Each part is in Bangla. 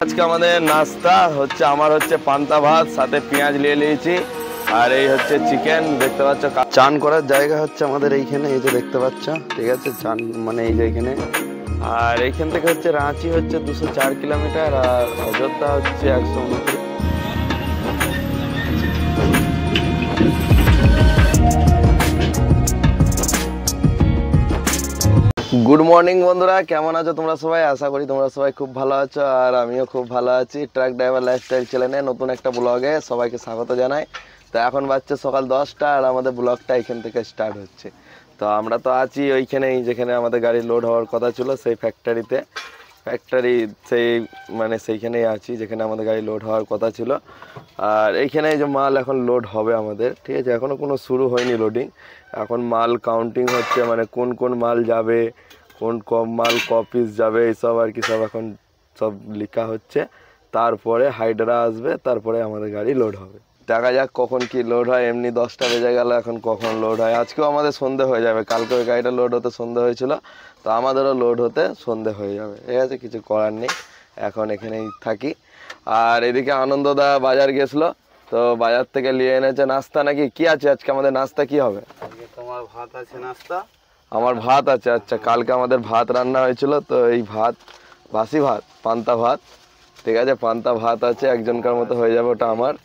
আজকে আমাদের নাস্তা হচ্ছে আমার হচ্ছে পান্তা ভাত সাথে পেঁয়াজ নিয়ে নিয়েছি আর এই হচ্ছে চিকেন দেখতে পাচ্ছ। চান করার জায়গা হচ্ছে আমাদের এইখানে, এই যে দেখতে পাচ্ছ, ঠিক আছে। চান মানে এই যে এখানে, আর এইখান থেকে হচ্ছে রাঁচি হচ্ছে 204 কিলোমিটার আর অযোধ্যা হচ্ছে 129। গুড মর্নিং বন্ধুরা, কেমন আছো তোমরা সবাই? আশা করি তোমরা সবাই খুব ভালো আছো আর আমিও খুব ভালো আছি। ট্রাক ড্রাইভার লাইফস্টাইল চ্যানেলে নতুন একটা ব্লগে সবাইকে স্বাগত জানাই। তো এখন বাজছে সকাল 10টা আর আমাদের ব্লগটা এখান থেকে স্টার্ট হচ্ছে। তো আমরা তো আছি ওইখানেই যেখানে আমাদের গাড়ি লোড হওয়ার কথা ছিল, সেই ফ্যাক্টরি সেই মানে সেইখানেই আছি যেখানে আমাদের গাড়ি লোড হওয়ার কথা ছিল। আর এইখানে যে মাল এখন লোড হবে আমাদের, ঠিক আছে। এখনও কোনো শুরু হয়নি লোডিং, এখন মাল কাউন্টিং হচ্ছে, মানে কোন কোন মাল যাবে, কোন কম মাল ক পিস যাবে, এইসব আর কি সব এখন সব লেখা হচ্ছে। তারপরে হাইড্রা আসবে, তারপরে আমাদের গাড়ি লোড হবে। দেখা যাক কখন কি লোড হয়। এমনি 10টা বেজে গেল, এখন কখন লোড হয়। আজকেও আমাদের সন্ধে হয়ে যাবে, কালকে ওই গাড়িটা লোড হতে সন্ধে হয়েছিল, তো আমাদেরও লোড হতে সন্ধে হয়ে যাবে। ঠিক আছে, কিছু করার নেই, এখন এখানেই থাকি। আর এদিকে আনন্দদা বাজার গেছিলো, তো বাজার থেকে নিয়ে এনেছে নাস্তা। নাকি কি আছে আজকে আমাদের নাস্তা? কি হবে? তোমার ভাত আছে নাস্তা? আমার ভাত আছে। আচ্ছা, কালকে আমাদের ভাত রান্না হয়েছিল, তো এই ভাত বাসি ভাত, পান্তা ভাত, ঠিক আছে। পান্তা ভাত আছে, একজনকার মতো হয়ে যাবে, ওটা আমার।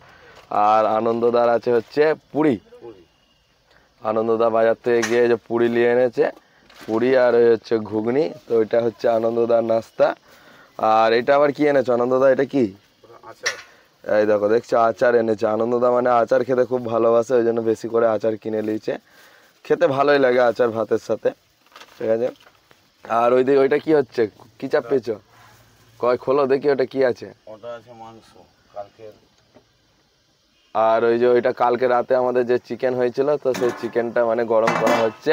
আর আনন্দদার আছে হচ্ছে পুরি। আনন্দদা বাজার থেকে গিয়ে যে পুরি নিয়ে এনেছে, পুরি আর ওই হচ্ছে ঘুগনি, তো ওইটা হচ্ছে আনন্দদার নাস্তা। আর এটা আবার কি এনেছো আনন্দদা? এটা কি? এই দেখো, দেখছো আচার এনেছে আনন্দদা। মানে আচার খেতে খুব ভালোবাসে, ওই জন্য বেশি করে আচার কিনে নিয়েছে। খেতে ভালোই লাগে আচার ভাতের সাথে, ঠিক আছে। আর ওইদিকে ওইটা কি হচ্ছে? কি চাপ পেয়েছো? কয় খোলো দেখি ওটা কি আছে। ওটা আছে মাংস কালকের। আর ওই যে ওইটা কালকে রাতে আমাদের যে চিকেন হয়েছিল, তো সেই চিকেনটা মানে গরম করা হচ্ছে।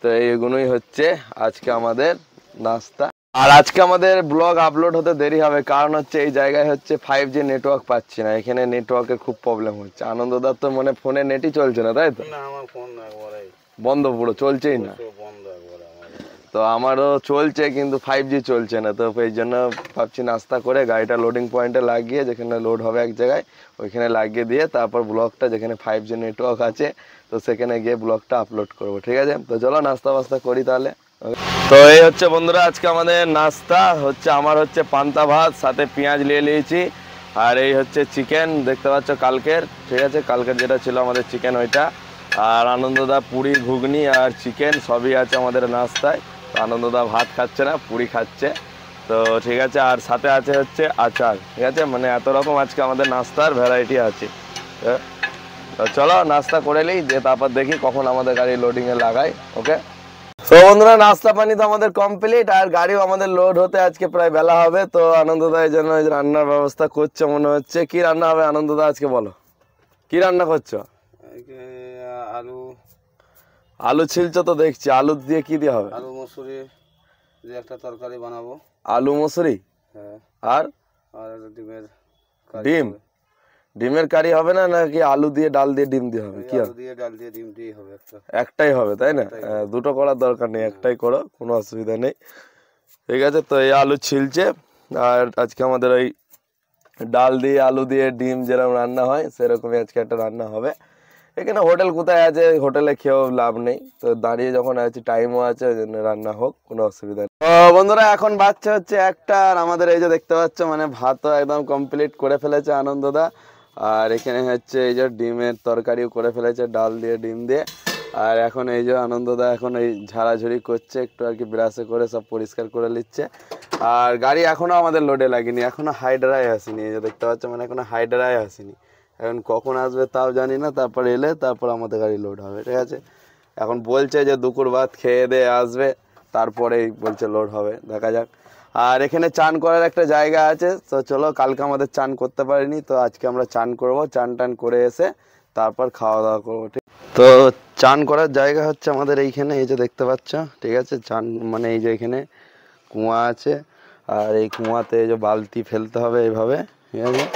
তো এইগুলোই হচ্ছে আজকে আমাদের নাস্তা। আর আজকে আমাদের ব্লগ আপলোড হতে দেরি হবে, কারণ হচ্ছে এই জায়গায় হচ্ছে 5G নেটওয়ার্ক পাচ্ছি না, এখানে নেটওয়ার্কের খুব প্রবলেম হচ্ছে। আনন্দদার তো মানে ফোনে নেটই চলছে না, তাই তো? না, আমার ফোন একবারে বন্ধ, পুরো চলছেই না। বন্ধ একবারে আমার। তো আমারও চলছে কিন্তু 5G চলছে না, তো এই জন্য ভাবছি নাস্তা করে গাড়িটা লোডিং পয়েন্টে লাগিয়ে, যেখানে লোড হবে এক জায়গায় ওইখানে লাগিয়ে দিয়ে তারপর ব্লগটা যেখানে 5G নেটওয়ার্ক আছে, তো সেখানে গিয়ে ব্লগটা আপলোড করব। ঠিক আছে, তো চলো নাস্তা বাস্তা করি তাহলে। তো এই হচ্ছে বন্ধুরা আজকে আমাদের নাস্তা হচ্ছে, আমার হচ্ছে পান্তা ভাত সাথে পেঁয়াজ নিয়ে নিয়েছি, আর এই হচ্ছে চিকেন দেখতে পাচ্ছ কালকের, ঠিক আছে। কালকের যেটা ছিল আমাদের চিকেন ওইটা। আর আনন্দদা পুরি ঘুগনি আর চিকেন সবই আছে আমাদের নাস্তায়। তো আনন্দদা ভাত খাচ্ছে না, পুরি খাচ্ছে, তো ঠিক আছে। আর সাথে আছে হচ্ছে আচার, ঠিক আছে। মানে এত রকম আজকে আমাদের নাস্তার ভ্যারাইটি আছে। তো চলো নাস্তা করে নিই, যে তারপর দেখি কখন আমাদের গাড়ি লোডিংয়ে লাগাই। ওকে, তো বন্ধুরা নাস্তা পানি তো আমাদের কমপ্লিট, আর গাড়িও আমাদের লোড হতে আজকে প্রায় বেলা হবে। তো আনন্দদা এই জন্য রান্নার ব্যবস্থা করছে মনে হচ্ছে। কি রান্না হবে আনন্দদা আজকে? বলো কি রান্না করছো? আলু। আলু ছিলছো তো দেখছি, আলু দিয়ে কি দিয়ে হবে? আলু মসুরি দিয়ে একটা তরকারি বানাবো। আলু মসুরি? হ্যাঁ। আর ডিমের ডিম? ডিমের কারি হবে না নাকি আলু দিয়ে ডাল দিয়ে ডিম দিয়ে হবে? কি হবে? আলু দিয়ে ডাল দিয়ে ডিম দিয়ে হবে একটা। একটাই হবে তাই না? দুটো করার দরকার নেই, একটাই করো, কোনো অসুবিধা নেই। ঠিক আছে, তো এই আলু ছিলছে। আর আজকে আমাদের ওই ডাল দিয়ে আলু দিয়ে ডিম যেরকম রান্না হয় সেরকমই আজকে একটা রান্না হবে। এখানে হোটেল কোথায় আছে, হোটেলে খেয়েও লাভ নেই, তো দাঁড়িয়ে যখন আছে টাইমও আছে, ওই জন্য রান্না হোক, কোনো অসুবিধা নেই। তো বন্ধুরা এখন বাচ্চা হচ্ছে একটা, আর আমাদের এই যে দেখতে পাচ্ছ মানে ভাতও একদম কমপ্লিট করে ফেলেছে আনন্দদা। আর এখানে হচ্ছে এই যে ডিমের তরকারিও করে ফেলেছে, ডাল দিয়ে ডিম দিয়ে। আর এখন এই যে আনন্দদা এখন এই ঝাড়াঝুড়ি করছে একটু আর কি, ব্রাশে করে সব পরিষ্কার করে নিচ্ছে। আর গাড়ি এখনো আমাদের লোডে লাগেনি, এখনো হাইড্রাই আসেনি, এই যে দেখতে পাচ্ছ মানে এখনো হাইড্রাই আসেনি। এখন কখন আসবে তাও জানি না, তারপর এলে তারপর আমাদের গাড়ি লোড হবে। ঠিক আছে, এখন বলছে যে দুপুর ভাত খেয়ে দিয়ে আসবে, তারপরেই বলছে লোড হবে, দেখা যাক। আর এখানে চান করার একটা জায়গা আছে, তো চলো, কালকে আমাদের চান করতে পারিনি, তো আজকে আমরা চান করব। চান টান করে এসে তারপর খাওয়া দাওয়া করবো। ঠিক, তো চান করার জায়গা হচ্ছে আমাদের এইখানে, এই যে দেখতে পাচ্ছ, ঠিক আছে। চান মানে এই যে এখানে কুয়া আছে, আর এই কুয়াতে এই যে বালতি ফেলতে হবে এইভাবে, ঠিক আছে।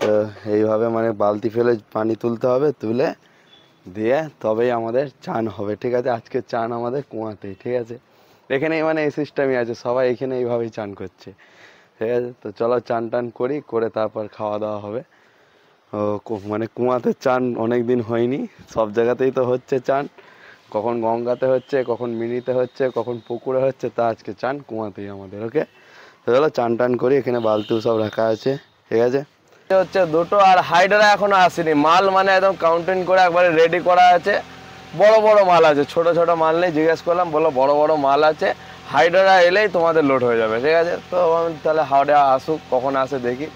তো এইভাবে মানে বালতি ফেলে পানি তুলতে হবে, তুলে দিয়ে তবেই আমাদের চান হবে। ঠিক আছে, আজকে চান আমাদের কুয়াতেই, ঠিক আছে। এখানেই মানে এই সিস্টেমই আছে, সবাই এখানে এইভাবেই চান করছে। ঠিক আছে, তো চলো চান টান করি, করে তারপর খাওয়া দাওয়া হবে। মানে কুয়াতে চান অনেক দিন হয়নি, সব জায়গাতেই তো হচ্ছে চান, কখন গঙ্গাতে হচ্ছে, কখন মিনিতে হচ্ছে, কখন পুকুরে হচ্ছে, তা আজকে চান কুয়াতেই আমাদের। ওকে, তো চলো চান টান করি, এখানে বালতিও সব রাখা আছে। ঠিক আছে, হচ্ছে দুটো, আর হাইডারা এখনো আসেনি। মাল মানে একদম কাউন্টিং করে একবারে রেডি করা আছে, বড় বড় মাল আছে, ছোট ছোট মাল নেই। জিজ্ঞেস করলাম, বললো বড় বড় মাল আছে, হাইডারা এলেই তোমাদের লোড হয়ে যাবে। ঠিক আছে, তো আমি তাহলে হাওড়া আসুক, কখন আসে দেখি।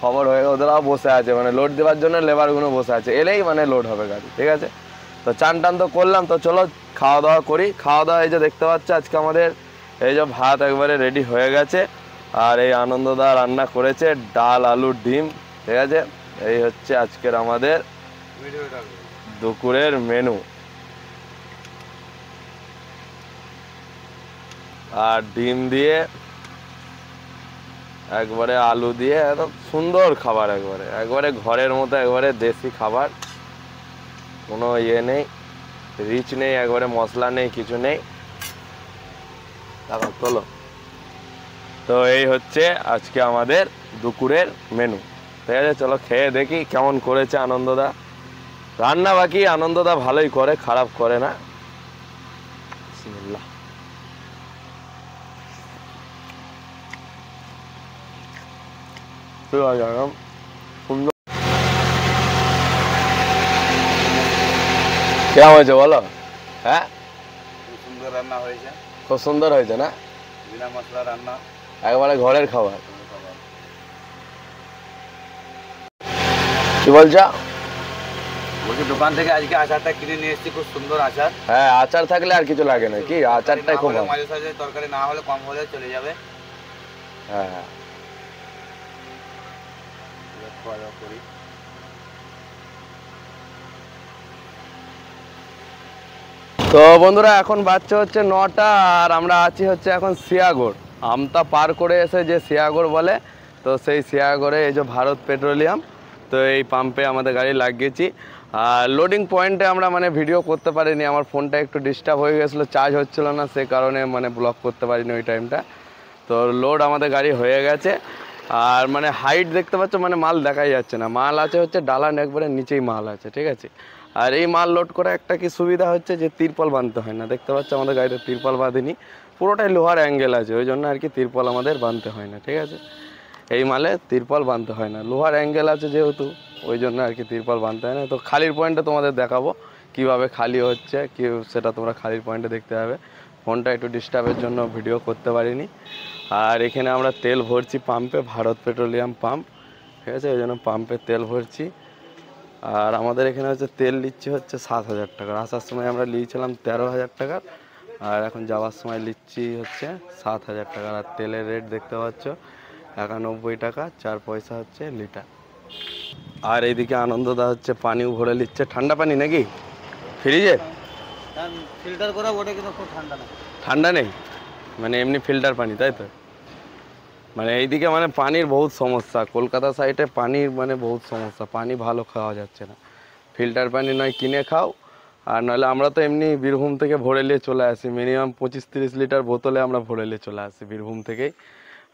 খবর হয়ে ওদেরাও বসে আছে, মানে লোড দেওয়ার জন্য লেবারগুলো বসে আছে, এলেই মানে লোড হবে গাড়ি। ঠিক আছে, তো চান টান তো করলাম, তো চলো খাওয়া দাওয়া করি। খাওয়া দাওয়া এই যে দেখতে পাচ্ছ আজকে আমাদের এই যে ভাত একবারে রেডি হয়ে গেছে, আর এই আনন্দদা রান্না করেছে ডাল আলু ডিম। ঠিক আছে, এই হচ্ছে আজকের আমাদের দুপুরের মেনু। আর ডিম দিয়ে একবারে আলু দিয়ে একদম সুন্দর খাবার, একবারে একবারে ঘরের মতো, একবারে দেশি খাবার, কোনো ইয়ে নেই, রিচ নেই, একবারে মশলা নেই, কিছু নেই। দেখো চলো, তো এই হচ্ছে আজকে আমাদের দুপুরের মেনু। ঠিক আছে, চলো খেয়ে দেখি কেমন করেছে আনন্দদা রান্না। বাকি আনন্দদা ভালোই করে, খারাপ করে না। বিসমিল্লাহ। সুন্দর কেমন হয়েছে বলো? হ্যাঁ, খুব সুন্দর রান্না হয়েছে, খুব সুন্দর হয়েছে না? বিনা মশলা রান্না, একবারে ঘরের খাবার। কি বলছো? বলছি দোকান থেকে আজকে আচারটা কিনে নিয়ে এসেছি, খুব সুন্দর আচার। হ্যাঁ, আচার থাকলে আর কিছু লাগে না, কি আচারটাই খুব ভালো। মাঝে সাঝে তরকারি না হলে, কম হলে চলে যাবে। হ্যাঁ হ্যাঁ, খাওয়া দাওয়া করি। তো বন্ধুরা এখন বাচ্চা হচ্ছে 9টা, আর আমরা আছি হচ্ছে এখন সিয়াগড়। আমতা পার করে এসে যে সিয়াগড় বলে, তো সেই সিয়াগড়ে এই যে ভারত পেট্রোলিয়াম, তো এই পাম্পে আমাদের গাড়ি লাগিয়েছি। আর লোডিং পয়েন্টে আমরা মানে ভিডিও করতে পারিনি, আমার ফোনটা একটু ডিস্টার্ব হয়ে গেছিলো, চার্জ হচ্ছিলো না, সে কারণে মানে ব্লগ করতে পারিনি ওই টাইমটা। তো লোড আমাদের গাড়ি হয়ে গেছে, আর মানে হাইট দেখতে পাচ্ছ, মানে মাল দেখাই যাচ্ছে না, মাল আছে হচ্ছে ডালান একবারে নিচেই মাল আছে। ঠিক আছে, আর এই মাল লোড করে একটা কি সুবিধা হচ্ছে যে তিরপল বাঁধতে হয় না। দেখতে পাচ্ছ আমাদের গাড়িতে তিরপল বাঁধেনি, পুরোটাই লোহার অ্যাঙ্গেল আছে, ওই জন্য আর কি তিরপল আমাদের বাঁধতে হয় না। ঠিক আছে, এই মালে তিরপল বাঁধতে হয় না, লোহার অ্যাঙ্গেল আছে যেহেতু, ওই জন্য আর কি তিরপল বাঁধতে হয় না। তো খালির পয়েন্টে তোমাদের দেখাবো কিভাবে খালি হচ্ছে, কি সেটা তোমরা খালির পয়েন্টে দেখতে হবে। ফোনটা একটু ডিস্টার্বের জন্য ভিডিও করতে পারিনি। আর এখানে আমরা তেল ভরছি পাম্পে, ভারত পেট্রোলিয়াম পাম্প। ঠিক আছে, ওই জন্য পাম্পে তেল ভরছি। আর আমাদের এখানে হচ্ছে তেল নিচ্ছে হচ্ছে 7,000 টাকার, আসার সময় আমরা নিয়েছিলাম 13,000 টাকার, আর এখন যাওয়ার সময় নিচ্ছি হচ্ছে 7,000 টাকার। আর তেলের রেট দেখতে পাচ্ছ 91 টাকা 4 পয়সা হচ্ছে লিটার। আর এইদিকে আনন্দদা হচ্ছে পানিও ভরে নিচ্ছে, ঠান্ডা পানি নাকি ফ্রিজে? ফিল্টার করা ওটা কিন্তু খুব ঠান্ডা না, ঠান্ডা নেই, মানে এমনি ফিল্টার পানি, তাই তো? মানে এইদিকে মানে পানির বহুত সমস্যা, কলকাতা সাইডে পানির মানে বহুত সমস্যা, পানি ভালো খাওয়া যাচ্ছে না। ফিল্টার পানি নয় কিনে খাও, আর নাহলে আমরা তো এমনি বীরভূম থেকে ভরে নিয়ে চলে আসি, মিনিমাম 25-30 লিটার বোতলে আমরা ভরে নিয়ে চলে আসি বীরভূম থেকেই।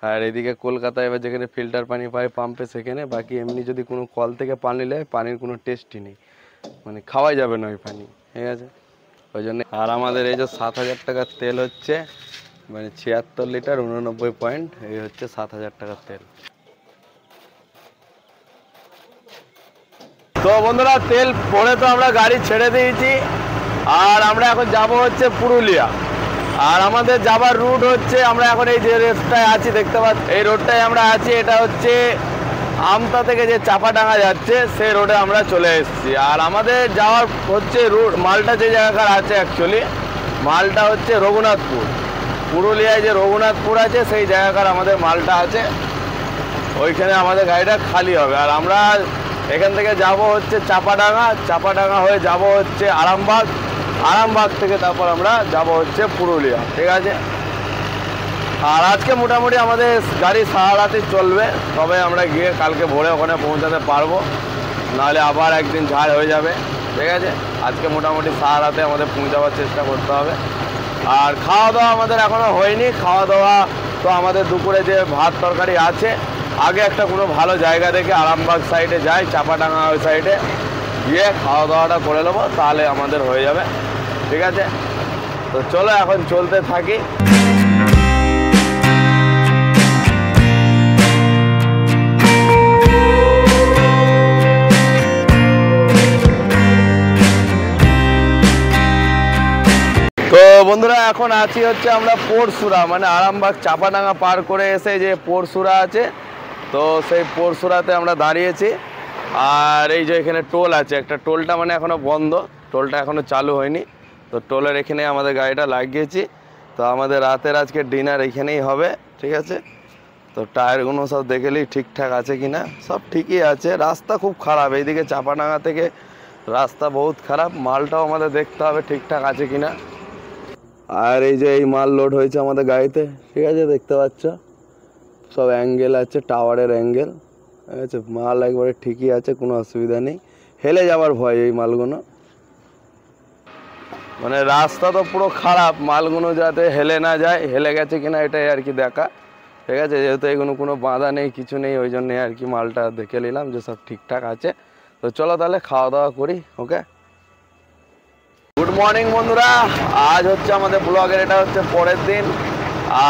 আর এদিকে কলকাতায় এবার যেখানে ফিল্টার পানি পাই পাম্পে সেখানে, বাকি এমনি যদি কোনো কল থেকে পানি নেয় পানির কোনো টেস্টই নেই, মানে খাওয়াই যাবে না ওই পানি। ঠিক আছে, ওই জন্য। আর আমাদের এই যে 7,000 টাকার তেল হচ্ছে মানে 76 লিটার 89 পয়েন্ট, এই হচ্ছে 7,000 টাকার তেল। তো বন্ধুরা তেল ভরে তো আমরা গাড়ি ছেড়ে দিয়েছি, আর আমরা এখন যাব হচ্ছে পুরুলিয়া। আর আমাদের যাবার রুট হচ্ছে, আমরা এখন এই যে রোডটায় আছি দেখতে পাচ্ছি, এই রোডটায় আমরা আছি, এটা হচ্ছে আমতা থেকে যে চাপাডাঙ্গা যাচ্ছে সেই রোডে আমরা চলে এসেছি। আর আমাদের যাওয়ার হচ্ছে রুট, মালটা যে জায়গাকার আছে অ্যাকচুয়ালি মালটা হচ্ছে রঘুনাথপুর, পুরুলিয়ায় যে রঘুনাথপুর আছে সেই জায়গাকার আমাদের মালটা আছে, ওইখানে আমাদের গাড়িটা খালি হবে। আর আমরা এখান থেকে যাব হচ্ছে চাপাডাঙ্গা, চাপাডাঙ্গা হয়ে যাব হচ্ছে আরামবাগ, আরামবাগ থেকে তারপর আমরা যাব হচ্ছে পুরুলিয়া। ঠিক আছে, আর আজকে মোটামুটি আমাদের গাড়ি সারা রাতে চলবে, তবে আমরা গিয়ে কালকে ভোরে ওখানে পৌঁছাতে পারবো, নাহলে আবার একদিন ঝাড় হয়ে যাবে। ঠিক আছে, আজকে মোটামুটি সারা রাতে আমাদের পৌঁছাবার চেষ্টা করতে হবে। আর খাওয়া দাওয়া আমাদের এখনও হয়নি, খাওয়া দাওয়া তো আমাদের দুপুরে যে ভাত তরকারি আছে, আগে একটা কোনো ভালো জায়গা দেখে আরামবাগ সাইডে যাই, চাপাডাঙ্গা ওই সাইডে গিয়ে খাওয়া দাওয়াটা করে নেবো, তাহলে আমাদের হয়ে যাবে। ঠিক আছে, তো চলো এখন চলতে থাকি। তো বন্ধুরা এখন আছি হচ্ছে আমরা পরশুরা, মানে আরামবাগ চাপাডাঙ্গা পার করে এসে যে পরশুরা আছে, তো সেই পরশুরাতে আমরা দাঁড়িয়েছি। আর এই যে এখানে টোল আছে, একটা টোলটা মানে এখনও বন্ধ, টোলটা এখনও চালু হয়নি। তো টোলের এখানে আমাদের গাড়িটা লাগিয়েছি। তো আমাদের রাতের আজকে ডিনার এখানেই হবে। ঠিক আছে, তো টায়ারগুলো সব দেখেলি ঠিকঠাক আছে কি না, সব ঠিকই আছে। রাস্তা খুব খারাপ, এইদিকে চাপাডাঙ্গা থেকে রাস্তা বহুত খারাপ, মালটাও আমাদের দেখতে হবে ঠিকঠাক আছে কি না। আর এই যে এই মাল লোড হয়েছে আমাদের গাড়িতে, ঠিক আছে, দেখতে পাচ্ছ সব অ্যাঙ্গেল আছে, টাওয়ারের অ্যাঙ্গেল। ঠিক আছে, মাল একবারে ঠিকই আছে, কোনো অসুবিধা নেই। হেলে যাওয়ার ভয় এই মালগুলো, মানে রাস্তা তো পুরো খারাপ, মালগুলো যাতে হেলে না যায়, হেলে গেছে কিনা এটাই আর কি দেখা। ঠিক আছে, যেহেতু এগুলো কোনো বাঁধা নেই, কিছু নেই, ওই জন্যে আর কি মালটা দেখে নিলাম যে সব ঠিকঠাক আছে। তো চলো তাহলে খাওয়া দাওয়া করি। ওকে, গুড মর্নিং বন্ধুরা, আজ হচ্ছে আমাদের ব্লগের এটা হচ্ছে পরের দিন।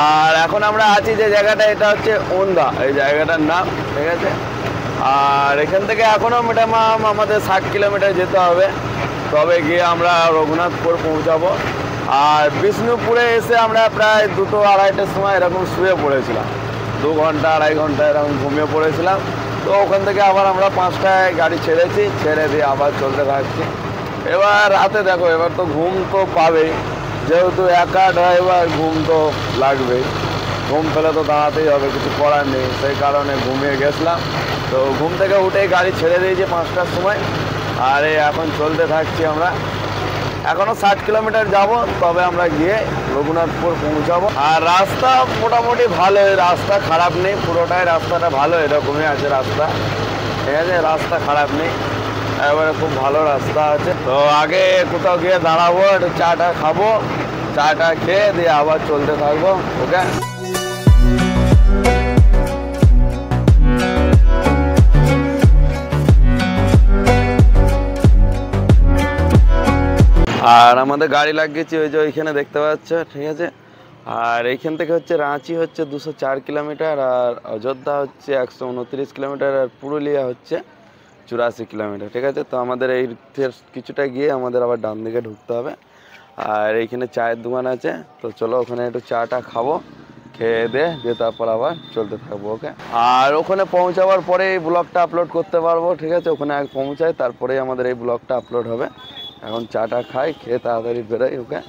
আর এখন আমরা আছি যে জায়গাটা, এটা হচ্ছে ওন্দা, এই জায়গাটার নাম। ঠিক আছে, আর এখান থেকে এখনও মিনিমাম আমাদের 60 কিলোমিটার যেতে হবে, তবে গিয়ে আমরা রঘুনাথপুর পৌঁছাবো। আর বিষ্ণুপুরে এসে আমরা প্রায় 2-2-2:30টার সময় এরকম শুয়ে পড়েছিলাম, 2 ঘন্টা 2.5 ঘন্টা এরকম ঘুমিয়ে পড়েছিলাম। তো ওখান থেকে আবার আমরা 5টায় গাড়ি ছেড়েছি, ছেড়ে দিয়ে আবার চলতে থাকছি। এবার রাতে দেখো, এবার তো ঘুম তো পাবেই, যেহেতু একা ড্রাইভার, ঘুম তো লাগবেই। ঘুম পেলে তো দাঁড়াতেই হবে, কিছু করার নেই, সেই কারণে ঘুমিয়ে গেছিলাম। তো ঘুম থেকে উঠেই গাড়ি ছেড়ে দিয়েছি 5টার সময়। আর এখন চলতে থাকছি আমরা, এখনও 60 কিলোমিটার যাব, তবে আমরা গিয়ে রঘুনাথপুর পৌঁছাবো। আর রাস্তা মোটামুটি ভালো, রাস্তা খারাপ নেই, পুরোটাই রাস্তাটা ভালো, এরকমই আছে রাস্তা। ঠিক আছে, রাস্তা খারাপ নেই, এবারে খুব ভালো রাস্তা আছে। তো আগে কোথাও গিয়ে দাঁড়াবো, একটু চাটা খাবো, চাটা খেয়ে দিয়ে আবার চলতে থাকবো। ওকে, আর আমাদের গাড়ি লাগিয়েছি ওই যে ওইখানে দেখতে পাচ্ছ। ঠিক আছে, আর এইখান থেকে হচ্ছে রাঁচি হচ্ছে 204 কিলোমিটার, আর অযোধ্যা হচ্ছে 129 কিলোমিটার, আর পুরুলিয়া হচ্ছে 84 কিলোমিটার। ঠিক আছে, তো আমাদের এই কিছুটা গিয়ে আমাদের আবার ডান দিকে ঢুকতে হবে। আর এইখানে চায়ের দোকান আছে, তো চলো ওখানে একটু চাটা খাবো, খেয়ে দিয়ে তারপর আবার চলতে থাকবো। ওকে, আর ওখানে পৌঁছাবার পরে এই ব্লগটা আপলোড করতে পারবো। ঠিক আছে, ওখানে আগে পৌঁছাই, তারপরেই আমাদের এই ব্লগটা আপলোড হবে। এখন চাটা খাই, খেয়ে তাড়াতাড়ি বেরোই। ওকে,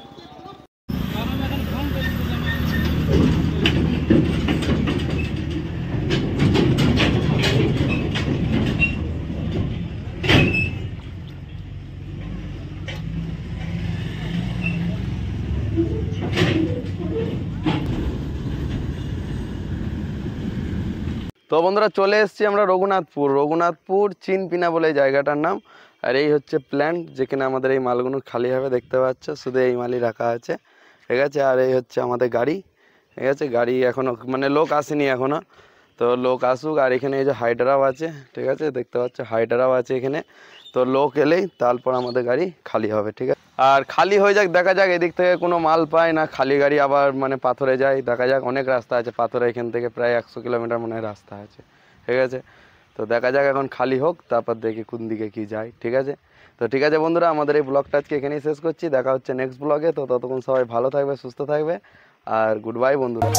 তো বন্ধুরা চলে এসেছি আমরা রঘুনাথপুর চিনপিনা বলে এই জায়গাটার নাম। আর এই হচ্ছে প্ল্যান্ট, যেখানে আমাদের এই মালগুলো খালি হবে, দেখতে পাচ্ছ, শুধু এই মালই রাখা আছে। ঠিক আছে, আর এই হচ্ছে আমাদের গাড়ি। ঠিক আছে, গাড়ি এখনও মানে লোক আসেনি এখনও, তো লোক আসুক। আর এখানে এই যে হাইড্রাও আছে, ঠিক আছে, দেখতে পাচ্ছ হাইড্রাও আছে এখানে। তো লোক এলেই তারপর আমাদের গাড়ি খালি হবে। ঠিক আছে, আর খালি হয়ে যাক, দেখা যাক এদিক থেকে কোনো মাল পায় না, খালি গাড়ি আবার মানে পাথরে যায়, দেখা যাক। অনেক রাস্তা আছে পাথরে, এখান থেকে প্রায় 100 কিলোমিটার মনে হয় রাস্তা আছে। ঠিক আছে, তো দেখা যাক এখন খালি হোক, তারপর দেখি কোন দিকে কি যায়। ঠিক আছে, তো ঠিক আছে বন্ধুরা, আমাদের এই ব্লগটা আজকে এখানেই শেষ করছি। দেখা হচ্ছে নেক্সট ব্লগে। তো ততক্ষণ সবাই ভালো থাকবে, সুস্থ থাকবে, আর গুড বাই বন্ধুরা।